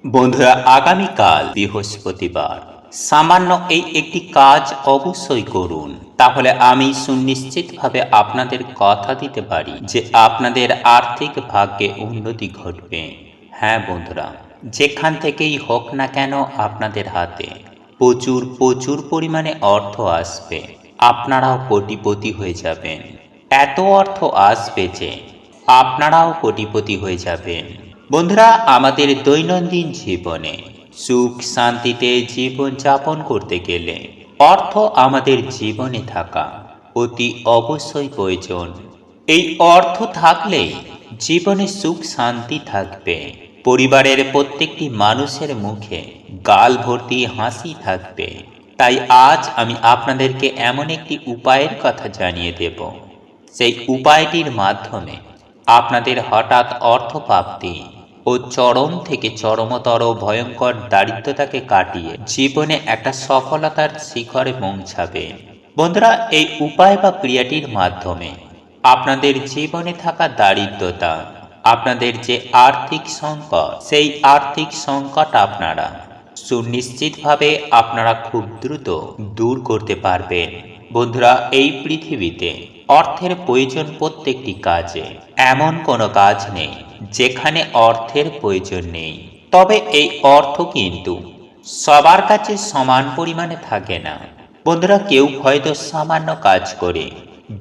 বন্ধুরা, আগামীকাল বৃহস্পতিবার। সামান্য এই একটি কাজ অবশ্যই করুন, তাহলে আমি সুনিশ্চিতভাবে আপনাদের কথা দিতে পারি যে আপনাদের আর্থিক ভাগ্যে উন্নতি ঘটবে। হ্যাঁ বন্ধুরা, যেখান থেকেই হোক না কেন আপনাদের হাতে প্রচুর প্রচুর পরিমাণে অর্থ আসবে। আপনারাও কোটিপতি হয়ে যাবেন। এত অর্থ আসবে যে আপনারাও কোটিপতি হয়ে যাবেন। বন্ধুরা, আমাদের দৈনন্দিন জীবনে সুখ শান্তিতে জীবন যাপন করতে গেলে অর্থ আমাদের জীবনে থাকা অতি অবশ্যই প্রয়োজন। এই অর্থ থাকলেই জীবনে সুখ শান্তি থাকবে। পরিবারের প্রত্যেকটি মানুষের মুখে গাল ভর্তি হাসি থাকবে। তাই আজ আমি আপনাদেরকে এমন একটি উপায়ের কথা জানিয়ে দেব, সেই উপায়টির মাধ্যমে আপনাদের হঠাৎ অর্থপ্রাপ্তি ও চরম থেকে চরমতর ভয়ঙ্কর দারিদ্রতাকে কাটিয়ে জীবনে একটা সফলতার শিখরে পৌঁছাবে। বন্ধুরা, এই উপায় বা ক্রিয়াটির মাধ্যমে আপনাদের জীবনে থাকা দারিদ্রতা, আপনাদের যে আর্থিক সংকট, সেই আর্থিক সংকট আপনারা সুনিশ্চিতভাবে আপনারা খুব দ্রুত দূর করতে পারবেন। বন্ধুরা, এই পৃথিবীতে অর্থের প্রয়োজন প্রত্যেকটি কাজে। এমন কোনো কাজ নেই যেখানে অর্থের প্রয়োজন নেই। তবে এই অর্থ কিন্তু সবার কাছে সমান পরিমাণে থাকে না। বন্ধুরা, কেউ হয়তো সামান্য কাজ করে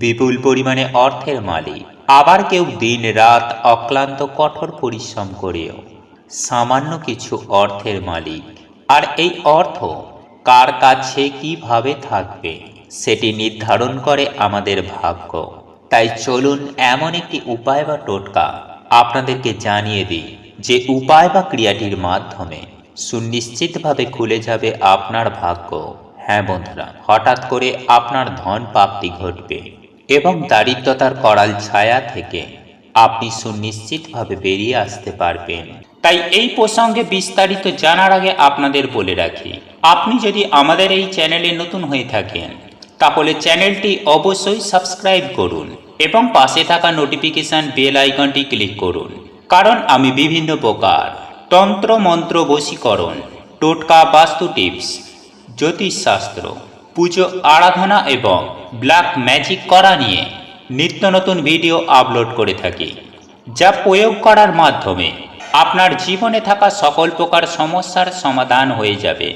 বিপুল পরিমাণে অর্থের মালিক, আবার কেউ দিন রাত অক্লান্ত কঠোর পরিশ্রম করেও সামান্য কিছু অর্থের মালিক। আর এই অর্থ কার কাছে কিভাবে থাকবে সেটি নির্ধারণ করে আমাদের ভাগ্য। তাই চলুন এমন একটি উপায় বা টোটকা আপনাদেরকে জানিয়ে দিই, যে উপায় বা ক্রিয়াটির মাধ্যমে সুনিশ্চিতভাবে খুলে যাবে আপনার ভাগ্য। হ্যাঁ বন্ধুরা, হঠাৎ করে আপনার ধন প্রাপ্তি ঘটবে এবং দারিদ্রতার করাল ছায়া থেকে আপনি সুনিশ্চিতভাবে বেরিয়ে আসতে পারবেন। তাই এই প্রসঙ্গে বিস্তারিত জানার আগে আপনাদের বলে রাখি, আপনি যদি আমাদের এই চ্যানেলে নতুন হয়ে থাকেন তাহলে চ্যানেলটি অবশ্যই সাবস্ক্রাইব করুন এবং পাশে থাকা নোটিফিকেশন বেল আইকনটি ক্লিক করুন। কারণ আমি বিভিন্ন প্রকার তন্ত্র মন্ত্র বশীকরণ, টোটকা, বাস্তু টিপস, জ্যোতিষশাস্ত্র, পুজো আরাধনা এবং ব্ল্যাক ম্যাজিক করা নিয়ে নিত্য নতুন ভিডিও আপলোড করে থাকি, যা প্রয়োগ করার মাধ্যমে আপনার জীবনে থাকা সকল প্রকার সমস্যার সমাধান হয়ে যাবে।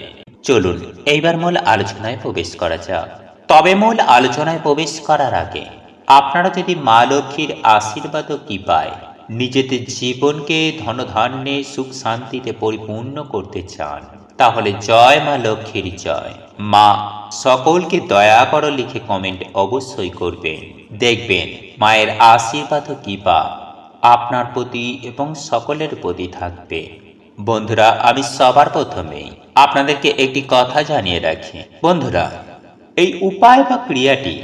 চলুন এইবার মূল আলোচনায় প্রবেশ করা যাক। তবে মূল আলোচনায় প্রবেশ করার আগে আপনারা যদি মা লক্ষ্মীর আশীর্বাদ ও কৃপায় নিজেদের জীবনকে ধনধান্যে সুখ শান্তিতে পরিপূর্ণ করতে চান, তাহলে জয় মা লক্ষ্মীর জয়। মা সকলকে দয়া করো লিখে কমেন্ট অবশ্যই করবেন। দেখবেন মায়ের আশীর্বাদ ও কৃপা আপনার প্রতি এবং সকলের প্রতি থাকবে। বন্ধুরা, আমি সবার প্রথমেই আপনাদেরকে একটি কথা জানিয়ে রাখি। বন্ধুরা, এই উপায় বা ক্রিয়াটি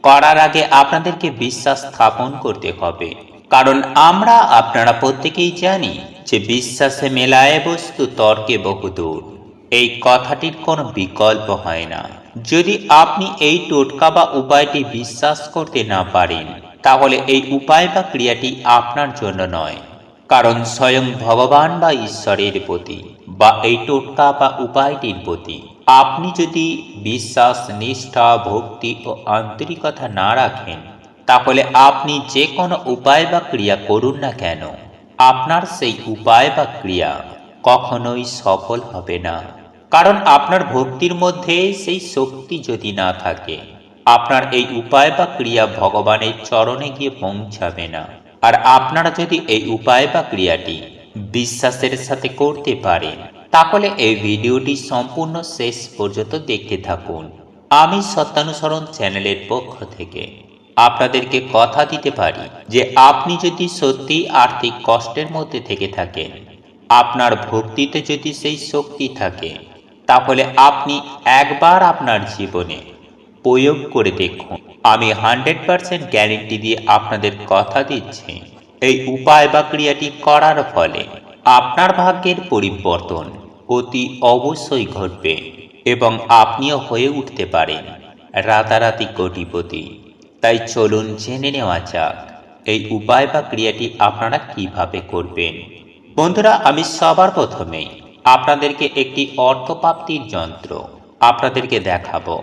করার আগে আপনাদেরকে বিশ্বাস স্থাপন করতে হবে। কারণ আমরা আপনারা প্রত্যেকেই জানি যে বিশ্বাসে মেলায় বস্তু তর্কে বহুদূর, এই কথাটির কোনো বিকল্প হয় না। যদি আপনি এই টোটকা বা উপায়টি বিশ্বাস করতে না পারেন, তাহলে এই উপায় বা ক্রিয়াটি আপনার জন্য নয়। কারণ স্বয়ং ভগবান বা ঈশ্বরের প্রতি বা এই টোটকা বা উপায়টির প্রতি আপনি যদি বিশ্বাস, নিষ্ঠা, ভক্তি ও আন্তরিকতা না রাখেন, তাহলে আপনি যে কোনো উপায় বা ক্রিয়া করুন না কেন, আপনার সেই উপায় বা ক্রিয়া কখনোই সফল হবে না। কারণ আপনার ভক্তির মধ্যে সেই শক্তি যদি না থাকে, আপনার এই উপায় বা ক্রিয়া ভগবানের চরণে গিয়ে পৌঁছাবে না। আর আপনারা যদি এই উপায় বা ক্রিয়াটি বিশ্বাসের সাথে করতে পারেন, তাহলে এই ভিডিওটি সম্পূর্ণ শেষ পর্যন্ত দেখতে থাকুন। আমি সত্যানুসরণ চ্যানেলের পক্ষ থেকে আপনাদেরকে কথা দিতে পারি যে আপনি যদি সত্যি আর্থিক কষ্টের মধ্যে থেকে থাকেন, আপনার ভক্তিতে যদি সেই শক্তি থাকে, তাহলে আপনি একবার আপনার জীবনে প্রয়োগ করে দেখুন। আমি 100% গ্যারেন্টি দিয়ে আপনাদের কথা দিচ্ছি, এই উপায় বা ক্রিয়াটি করার ফলে আপনার ভাগ্যের পরিবর্তন অতি অবশ্যই ঘটবে এবং আপনিও হয়ে উঠতে পারেন রাতারাতি কোটিপতি। তাই চলুন জেনে নেওয়া যাক এই উপায় বা ক্রিয়াটি আপনারা কিভাবে করবেন। বন্ধুরা, আমি সবার প্রথমেই আপনাদেরকে একটি অর্থপ্রাপ্তির যন্ত্র আপনাদেরকে দেখাবো,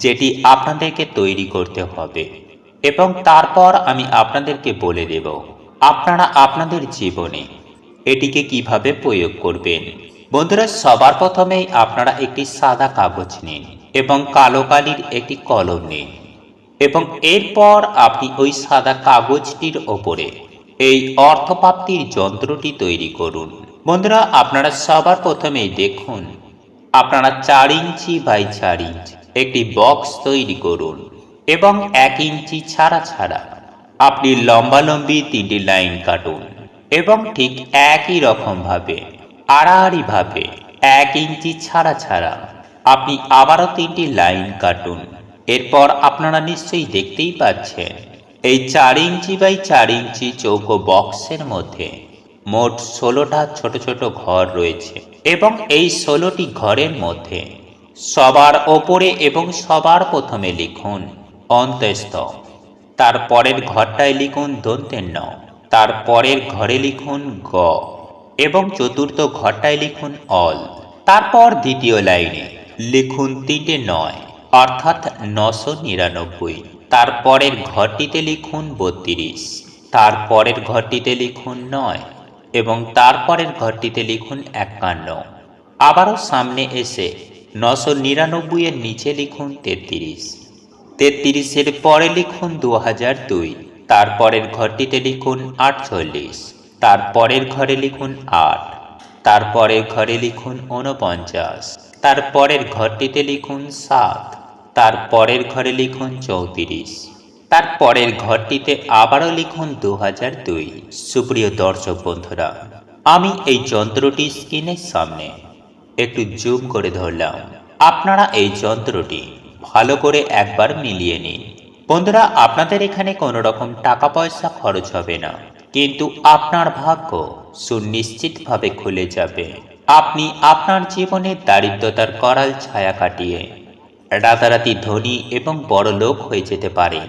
যেটি আপনাদেরকে তৈরি করতে হবে এবং তারপর আমি আপনাদেরকে বলে দেব আপনারা আপনাদের জীবনে এটিকে কিভাবে প্রয়োগ করবেন। বন্ধুরা, সবার প্রথমেই আপনারা একটি সাদা কাগজ নিন এবং কালো কালির একটি কলম নিন এবং এরপর আপনি ওই সাদা কাগজটির ওপরে এই অর্থপ্রাপ্তির যন্ত্রটি তৈরি করুন। বন্ধুরা, আপনারা সবার প্রথমেই দেখুন, আপনারা 4 ইঞ্চি বাই 4 ইঞ্চি একটি বক্স তৈরি করুন এবং 1 ইঞ্চি ছাড়া ছাড়া আপনি লম্বালম্বি 3টি লাইন কাটুন এবং ঠিক একই রকম ভাবে আড়াআড়ি ভাবে 1 ইঞ্চি ছাড়া ছাড়া আপনি আবারও 3টি লাইন কাটুন। এরপর আপনারা নিশ্চয়ই দেখতেই পাচ্ছেন এই 4 ইঞ্চি বাই 4 ইঞ্চি চৌকো বক্সের মধ্যে মোট 16টা ছোট ছোট ঘর রয়েছে এবং এই 16টি ঘরের মধ্যে সবার ওপরে এবং সবার প্রথমে লিখুন অন্তস্থ, তারপরের ঘরটায় লিখুন দন্তের ন, তারপরের ঘরে লিখুন গ এবং চতুর্থ ঘরটায় লিখুন অল। তারপর দ্বিতীয় লাইনে লিখুন 3টে 9 অর্থাৎ 999। তারপরের ঘরটিতে লিখুন 32, তারপরের ঘরটিতে লিখুন 9 এবং তারপরের ঘরটিতে লিখুন 51। আবারও সামনে এসে 999 এর নিচে লিখুন 33, 33-এর পরে লিখুন 2002, তারপরের ঘরটিতে লিখুন 48, তারপরের ঘরে লিখুন 8, তারপরের ঘরে লিখুন 49, তারপরের ঘরটিতে লিখুন 7, তারপরের ঘরে লিখুন 34, তারপরের ঘরটিতে আবারও লিখুন 2002। সুপ্রিয় দর্শক বন্ধুরা, আমি এই যন্ত্রটি স্ক্রিনের সামনে একটু জুম করে ধরলাম। আপনারা এই যন্ত্রটি ভালো করে একবার মিলিয়ে নিন। বন্ধুরা, আপনাদের এখানে কোনো রকম টাকা পয়সা খরচ হবে না, কিন্তু আপনার ভাগ্য সুনিশ্চিতভাবে খুলে যাবে। আপনি আপনার জীবনের দারিদ্রতার করাল ছায়া কাটিয়ে রাতারাতি ধনী এবং বড় লোক হয়ে যেতে পারেন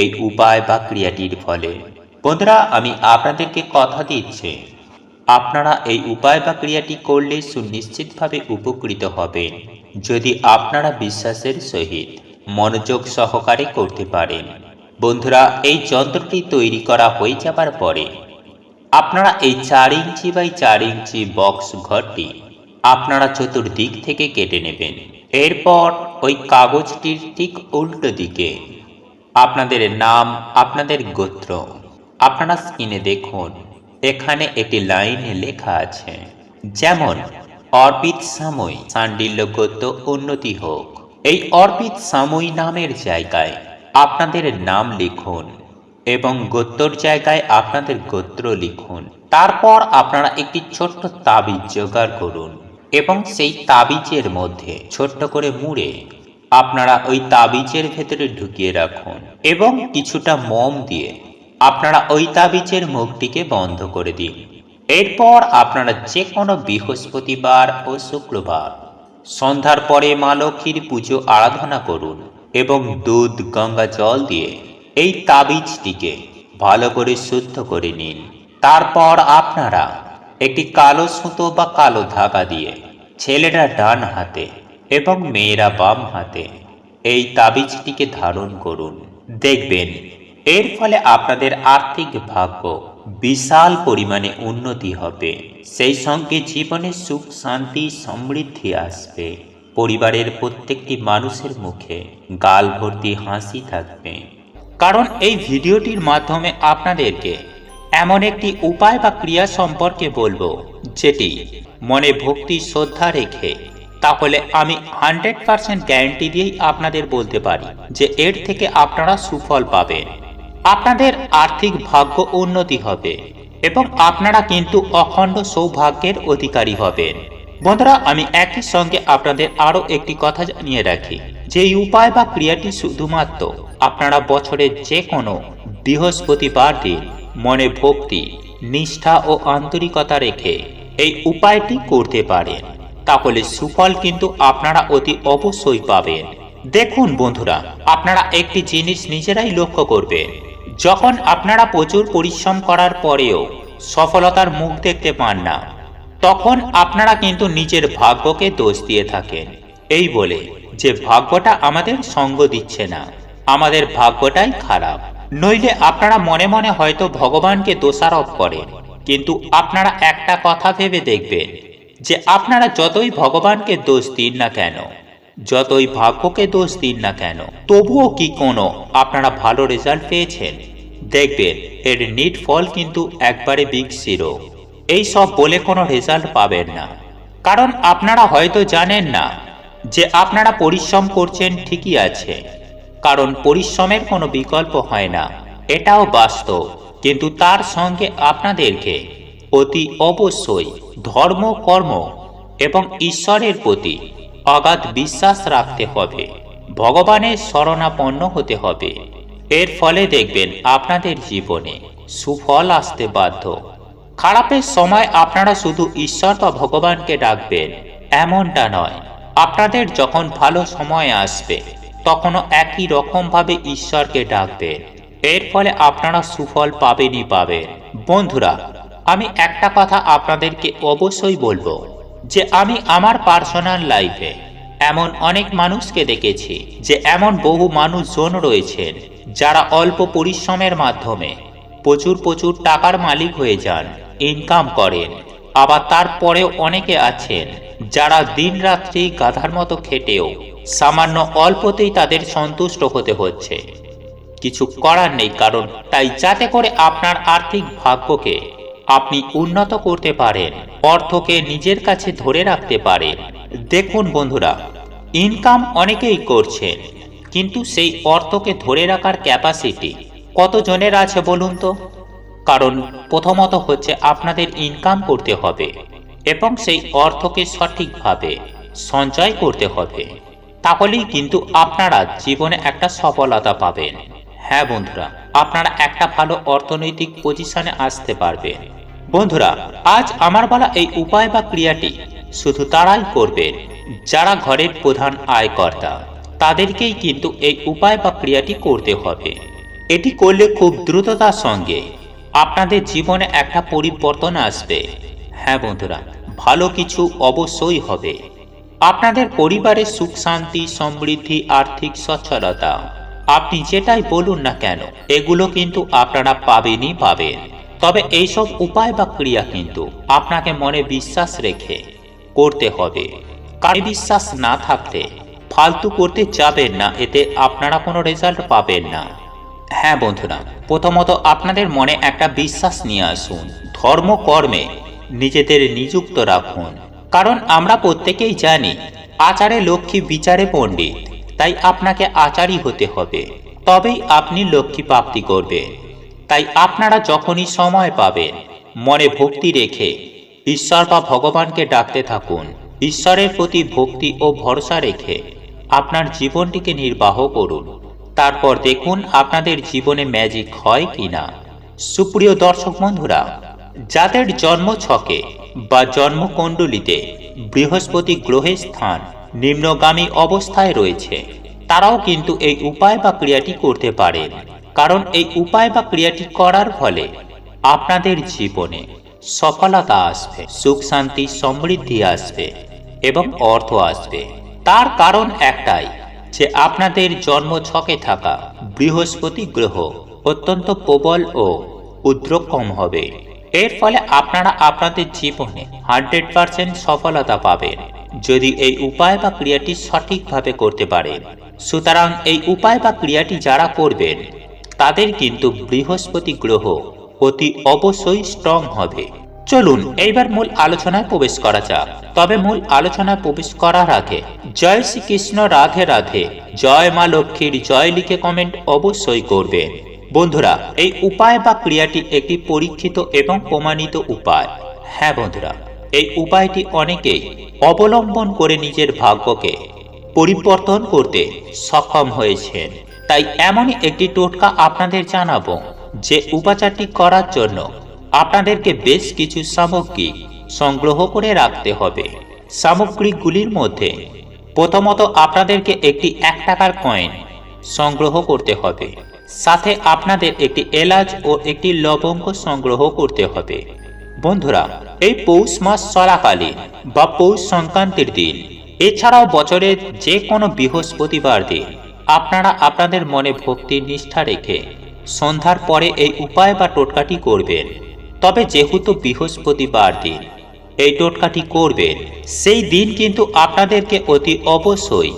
এই উপায় বা ক্রিয়াটির ফলে। বন্ধুরা, আমি আপনাদেরকে কথা দিচ্ছি, আপনারা এই উপায় বা ক্রিয়াটি করলে সুনিশ্চিতভাবে উপকৃত হবেন যদি আপনারা বিশ্বাসের সহিত মনোযোগ সহকারে করতে পারেন। বন্ধুরা, এই যন্ত্রটি তৈরি করা হয়ে যাবার পরে আপনারা এই 4 ইঞ্চি বাই 4 ইঞ্চি বক্স ঘরটি আপনারা চতুর্দিক থেকে কেটে নেবেন। এরপর ওই কাগজটির ঠিক উল্টো দিকে আপনাদের নাম, আপনাদের গোত্র আপনারা স্ক্রিনে দেখুন, এখানে একটি লাইনে লেখা আছে, যেমন অর্পিত সাময়ী সান্ডিল্য গোত্র উন্নতি হোক। এই অর্পিত সাময়ী নামের জায়গায় আপনাদের নাম লিখুন এবং গোত্রর জায়গায় আপনাদের গোত্র লিখুন। তারপর আপনারা একটি ছোট্ট তাবিজ জোগাড় করুন এবং সেই তাবিজের মধ্যে ছোট্ট করে মুড়ে আপনারা ওই তাবিজের ভেতরে ঢুকিয়ে রাখুন এবং কিছুটা মোম দিয়ে আপনারা ওই তাবিজের মুখটিকে বন্ধ করে দিন। এরপর আপনারা যে কোনো বৃহস্পতিবার ও শুক্রবার সন্ধ্যার পরে মা লক্ষ্মীর পুজো আরাধনা করুন এবং দুধ গঙ্গা জল দিয়ে এই তাবিজটিকে ভালো করে শুদ্ধ করে নিন। তারপর আপনারা একটি কালো সুতো বা কালো ধাগা দিয়ে ছেলেরা ডান হাতে এবং মেয়েরা বাম হাতে এই তাবিজটিকে ধারণ করুন। দেখবেন এর ফলে আপনাদের আর্থিক ভাগ্য বিশাল পরিমাণে উন্নতি হবে, সেই সঙ্গে জীবনে সুখ শান্তি সমৃদ্ধি আসবে। পরিবারের প্রত্যেকটি মানুষের মুখে গাল ভর্তি হাসি থাকবে, কারণ এই ভিডিওটির মাধ্যমে আপনাদেরকে এমন একটি উপায় বা ক্রিয়া সম্পর্কে বলবো যেটি মনে ভক্তি শ্রদ্ধা রেখে, তাহলে আমি 100% গ্যারান্টি দিয়েই আপনাদের বলতে পারি যে এর থেকে আপনারা সুফল পাবেন, আপনাদের আর্থিক ভাগ্য উন্নতি হবে এবং আপনারা কিন্তু অখণ্ড সৌভাগ্যের অধিকারী হবেন। বন্ধুরা, আমি একই সঙ্গে আপনাদের আরও একটি কথা জানিয়ে রাখি যে এই উপায় বা ক্রিয়াটি শুধুমাত্র আপনারা বছরের যে কোনো বৃহস্পতিবার দিন মনে ভক্তি নিষ্ঠা ও আন্তরিকতা রেখে এই উপায়টি করতে পারেন, তাহলে সুফল কিন্তু আপনারা অতি অবশ্যই পাবেন। দেখুন বন্ধুরা, আপনারা একটি জিনিস নিজেরাই লক্ষ্য করবেন, যখন আপনারা প্রচুর পরিশ্রম করার পরেও সফলতার মুখ দেখতে পান না, তখন আপনারা কিন্তু নিজের ভাগ্যকে দোষ দিয়ে থাকেন, এই বলে যে ভাগ্যটা আমাদের সঙ্গ দিচ্ছে না, আমাদের ভাগ্যটাই খারাপ। নইলে আপনারা মনে মনে হয়তো ভগবানকে দোষারোপ করেন, কিন্তু আপনারা একটা কথা ভেবে দেখবেন যে আপনারা যতই ভগবানকে দোষ দিন না কেন, যতই ভাগ্যকে দোষ দিন না কেন, তবুও কি কোনো আপনারা ভালো রেজাল্ট পেয়েছেন? দেখবেন এর নিট ফল কিন্তু একবারে বিগ জিরো। এই সব বলে কোনো রেজাল্ট পাবেন না, কারণ আপনারা হয়তো জানেন না যে আপনারা পরিশ্রম করছেন ঠিকই আছে, কারণ পরিশ্রমের কোনো বিকল্প হয় না, এটাও বাস্তব। কিন্তু তার সঙ্গে আপনাদেরকে অতি অবশ্যই ধর্ম, কর্ম এবং ঈশ্বরের প্রতি অগাধ বিশ্বাস রাখতে হবে, ভগবানের শরণাপন্ন হতে হবে। এর ফলে দেখবেন আপনাদের জীবনে সুফল আসতে বাধ্য। খারাপের সময় আপনারা শুধু ঈশ্বর বা ভগবানকে ডাকবেন এমনটা নয়, আপনাদের যখন ভালো সময় আসবে তখনও একই রকমভাবে ঈশ্বরকে ডাকবেন। এর ফলে আপনারা সুফল পাবেনই পাবেন। বন্ধুরা, আমি একটা কথা আপনাদেরকে অবশ্যই বলবো যে আমি আমার পার্সোনাল লাইফে এমন অনেক মানুষকে দেখেছি, যে এমন বহু মানুষজন রয়েছেন যারা অল্প পরিশ্রমের মাধ্যমে প্রচুর প্রচুর টাকার মালিক হয়ে যান, ইনকাম করেন। আবার তারপরেও অনেকে আছেন যারা দিন রাত্রি গাধার মতো খেটেও সামান্য অল্পতেই তাদের সন্তুষ্ট হতে হচ্ছে। কিছু করার নেই, কারণ তাই যাতে করে আপনার আর্থিক ভাগ্যকে আপনি উন্নত করতে পারেন, অর্থকে নিজের কাছে ধরে রাখতে পারেন। দেখুন বন্ধুরা, ইনকাম অনেকেই করছেন, কিন্তু সেই অর্থকে ধরে রাখার ক্যাপাসিটি কতজনের আছে বলুন তো? কারণ প্রথমত হচ্ছে আপনাদের ইনকাম করতে হবে এবং সেই অর্থকে সঠিকভাবে সঞ্চয় করতে হবে, তাহলেই কিন্তু আপনারা জীবনে একটা সফলতা পাবেন। হ্যাঁ বন্ধুরা, আপনারা একটা ভালো অর্থনৈতিক পজিশনে আসতে পারবেন। বন্ধুরা, আজ আমার বলা এই উপায় বা ক্রিয়াটি শুধু তারাই করবেন যারা ঘরের প্রধান আয়কর্তা, তাদেরকেই কিন্তু এই উপায় বা ক্রিয়াটি করতে হবে। এটি করলে খুব দ্রুততার সঙ্গে আপনাদের জীবনে একটা পরিবর্তন আসবে। হ্যাঁ বন্ধুরা, ভালো কিছু অবশ্যই হবে। আপনাদের পরিবারের সুখ শান্তি, সমৃদ্ধি, আর্থিক সচ্ছলতা, আপনি যেটাই বলুন না কেন, এগুলো কিন্তু আপনারা পাবেনই পাবেন। তবে এইসব উপায় বা ক্রিয়া কিন্তু আপনাকে মনে বিশ্বাস রেখে করতে হবে। কারণ বিশ্বাস না থাকলে ফালতু করতে যাবেন না, এতে আপনারা কোনো রেজাল্ট পাবেন না। হ্যাঁ বন্ধুরা, প্রথমত আপনাদের মনে একটা বিশ্বাস নিয়ে আসুন, ধর্ম কর্মে নিজেদের নিযুক্ত রাখুন। কারণ আমরা প্রত্যেকেই জানি আচারে লক্ষ্মী, বিচারে পণ্ডিত। তাই আপনাকে আচারী হতে হবে, তবেই আপনি লক্ষ্মী প্রাপ্তি করবেন। তাই আপনারা যখনই সময় পাবেন মনে ভক্তি রেখে ঈশ্বর বা ভগবানকে ডাকতে থাকুন। ঈশ্বরের প্রতি ভক্তি ও ভরসা রেখে আপনার জীবনটিকে নির্বাহ করুন। তারপর দেখুন আপনাদের জীবনে ম্যাজিক হয় কিনা। সুপ্রিয় দর্শক বন্ধুরা, যাদের জন্ম ছকে বা জন্মকুণ্ডলিতে বৃহস্পতি গ্রহের স্থান নিম্নগামী অবস্থায় রয়েছে, তারাও কিন্তু এই উপায় বা ক্রিয়াটি করতে পারেন। কারণ এই উপায় বা ক্রিয়াটি করার ফলে আপনাদের জীবনে সফলতা আসবে, সুখ শান্তি সমৃদ্ধি আসবে এবং অর্থ আসবে। তার কারণ একটাই, যে আপনাদের জন্ম ছকে থাকা বৃহস্পতি গ্রহ অত্যন্ত প্রবল ও উদ্রকম হবে। এর ফলে আপনারা আপনাদের জীবনে 100% সফলতা পাবেন যদি এই উপায় বা ক্রিয়াটি সঠিকভাবে করতে পারেন। সুতরাং এই উপায় বা ক্রিয়াটি যারা করবেন তাদের কিন্তু বৃহস্পতি গ্রহ অতি অবশ্যই স্ট্রং হবে। চলুন এইবার মূল আলোচনায় প্রবেশ করা যাক। তবে মূল আলোচনায় প্রবেশ করার আগে জয় শ্রীকৃষ্ণ, রাধে রাধে, জয় মা লক্ষ্মীর জয় লিখে কমেন্ট অবশ্যই করবেন। বন্ধুরা, এই উপায় বা ক্রিয়াটি একটি পরীক্ষিত এবং প্রমাণিত উপায়। হ্যাঁ বন্ধুরা, এই উপায়টি অনেকেই অবলম্বন করে নিজের ভাগ্যকে পরিবর্তন করতে সক্ষম হয়েছেন। তাই এমনই একটি টোটকা আপনাদের জানাবো, যে উপাচারটি করার জন্য আপনাদেরকে বেশ কিছু সামগ্রী সংগ্রহ করে রাখতে হবে। সামগ্রীগুলির মধ্যে প্রথমত আপনাদেরকে একটি 1 টাকার কয়েন সংগ্রহ করতে হবে। সাথে আপনাদের একটি এলাচ ও একটি লবঙ্গ সংগ্রহ করতে হবে। বন্ধুরা, এই পৌষ মাস চলাকালীন বা পৌষ সংক্রান্তির দিন, এছাড়াও বছরের যে কোনো বৃহস্পতিবার দিন আপনারা আপনাদের মনে ভক্তির নিষ্ঠা রেখে সন্ধ্যার পরে এই উপায় বা টোটকাটি করবেন। তবে যেহেতু বৃহস্পতিবার দিন এই টোটকাটি করবেন, সেই দিন কিন্তু আপনাদেরকে অতি অবশ্যই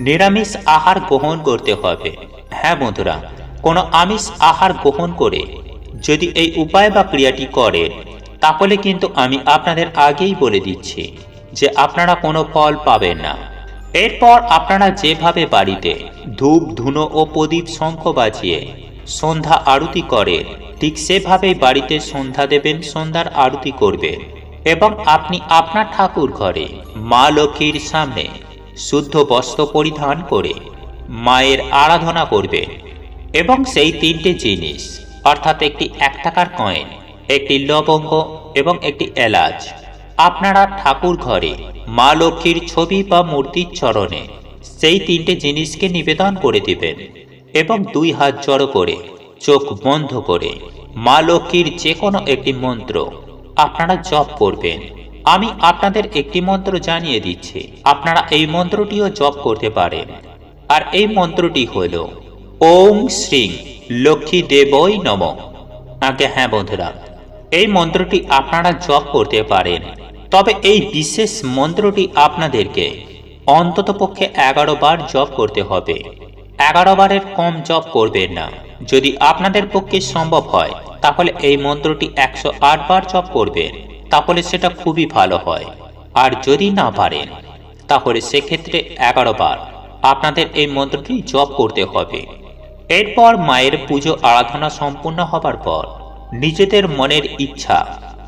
নিরামিষ আহার গ্রহণ করতে হবে। হ্যাঁ বন্ধুরা, কোনো আমিষ আহার গ্রহণ করে যদি এই উপায় বা ক্রিয়াটি করেন, তাহলে কিন্তু আমি আপনাদের আগেই বলে দিচ্ছি যে আপনারা কোনো ফল পাবেন না। এরপর আপনারা যেভাবে বাড়িতে ধূপ ধুনো ও প্রদীপ শঙ্খ বাজিয়ে সন্ধ্যা আরতি করেন, ঠিক সেভাবেই বাড়িতে সন্ধ্যা দেবেন, সন্ধ্যার আরতি করবেন এবং আপনি আপনার ঠাকুর ঘরে মা লক্ষ্মীর সামনে শুদ্ধ বস্ত্র পরিধান করে মায়ের আরাধনা করবেন এবং সেই তিনটে জিনিস অর্থাৎ একটি 1 টাকার কয়েন, একটি লবঙ্গ এবং একটি এলাচ আপনারা ঠাকুর ঘরে মা লক্ষ্মীর ছবি বা মূর্তির চরণে সেই তিনটে জিনিসকে নিবেদন করে দিবেন এবং 2 হাত জড়ো করে চোখ বন্ধ করে মা লক্ষ্মীর যে কোনো একটি মন্ত্র আপনারা জপ করবেন। আমি আপনাদের একটি মন্ত্র জানিয়ে দিচ্ছি, আপনারা এই মন্ত্রটিও জপ করতে পারেন। আর এই মন্ত্রটি হল ওং শ্রী লক্ষ্মী দেবৈ নমঃ। আগে হ্যাঁ বন্ধুরা, এই মন্ত্রটি আপনারা জপ করতে পারেন, তবে এই বিশেষ মন্ত্রটি আপনাদেরকে অন্ততপক্ষে 11 বার জপ করতে হবে। 11 বারের কম জপ করবেন না। যদি আপনাদের পক্ষে সম্ভব হয় তাহলে এই মন্ত্রটি 108 বার জপ করবেন, তাহলে সেটা খুবই ভালো হয়। আর যদি না পারেন তাহলে সেক্ষেত্রে 11 বার আপনাদের এই মন্ত্রটি জপ করতে হবে। এরপর মায়ের পুজো আরাধনা সম্পূর্ণ হবার পর নিজেদের মনের ইচ্ছা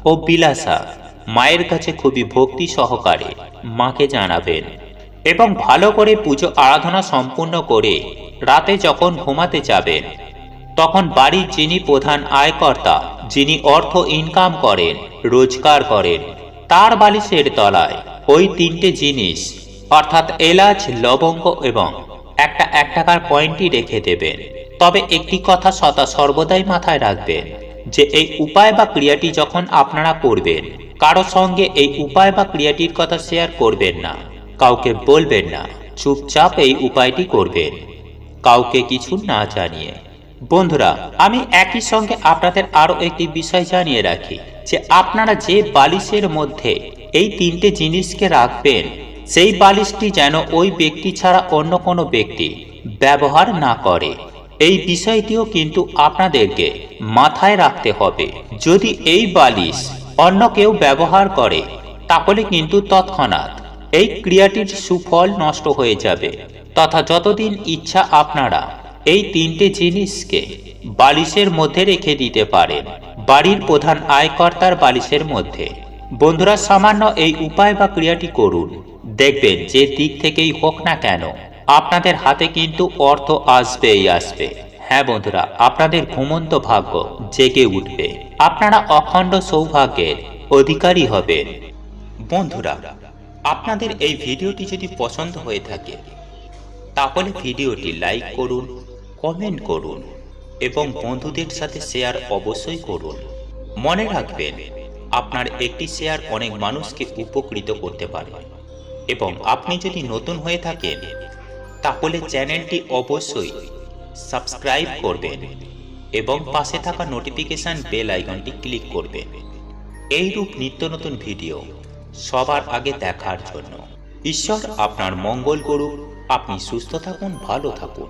ও বিলাসা মায়ের কাছে খুবই ভক্তি সহকারে মাকে জানাবেন এবং ভালো করে পুজো আরাধনা সম্পূর্ণ করে রাতে যখন ঘুমাতে যাবেন, তখন বাড়ির যিনি প্রধান আয়কর্তা, যিনি অর্থ ইনকাম করেন, রোজগার করেন, তার বালিশের তলায় ওই তিনটে জিনিস অর্থাৎ এলাচ, লবঙ্গ এবং একটা 1 টাকার কয়েনটি রেখে দেবেন। তবে একটি কথা সদা সর্বদাই মাথায় রাখবেন যে এই উপায় বা ক্রিয়াটি যখন আপনারা করবেন, কারো সঙ্গে এই উপায় বা ক্রিয়াটির কথা শেয়ার করবেন না, কাউকে বলবেন না, চুপচাপ এই উপায়টি করবেন, কাউকে কিছু না জানিয়ে। বন্ধুরা, আমি একই সঙ্গে আপনাদের আরো একটি বিষয় জানিয়ে রাখি যে আপনারা যে বালিশের মধ্যে এই তিনটে জিনিসকে রাখবেন, সেই বালিশটি যেন ওই ব্যক্তি ছাড়া অন্য কোনো ব্যক্তি ব্যবহার না করে। এই বিষয়টিও কিন্তু আপনাদেরকে মাথায় রাখতে হবে। যদি এই বালিশ অন্য কেউ ব্যবহার করে তাহলে কিন্তু তৎক্ষণাৎ এই ক্রিয়াটির সুফল নষ্ট হয়ে যাবে। তথা যতদিন ইচ্ছা আপনারা এই তিনটে জিনিসকে বালিশের মধ্যে রেখে দিতে পারেন, বাড়ির প্রধান আয়কর্তার বালিশের মধ্যে। বন্ধুরা, সামান্য এই উপায় বা ক্রিয়াটি করুন, দেখবেন যে দিক থেকেই হোক না কেন আপনাদের হাতে কিন্তু অর্থ আসবেই আসবে। হ্যাঁ বন্ধুরা, আপনাদের ঘুমন্ত ভাগ্য জেগে উঠবে, আপনারা অখণ্ড সৌভাগ্যের অধিকারী হবেন। বন্ধুরা, আপনাদের এই ভিডিওটি যদি পছন্দ হয়ে থাকে তাহলে ভিডিওটি লাইক করুন, কমেন্ট করুন এবং বন্ধুদের সাথে শেয়ার অবশ্যই করুন। মনে রাখবেন, আপনার একটি শেয়ার অনেক মানুষকে উপকৃত করতে পারে। এবং আপনি যদি নতুন হয়ে থাকেন তাহলে চ্যানেলটি অবশ্যই সাবস্ক্রাইব করবেন এবং পাশে থাকা নোটিফিকেশন বেল আইকনটি ক্লিক করবেন এইরূপ নিত্য নতুন ভিডিও সবার আগে দেখার জন্য। ঈশ্বর আপনার মঙ্গল করুক। আপনি সুস্থ থাকুন, ভালো থাকুন।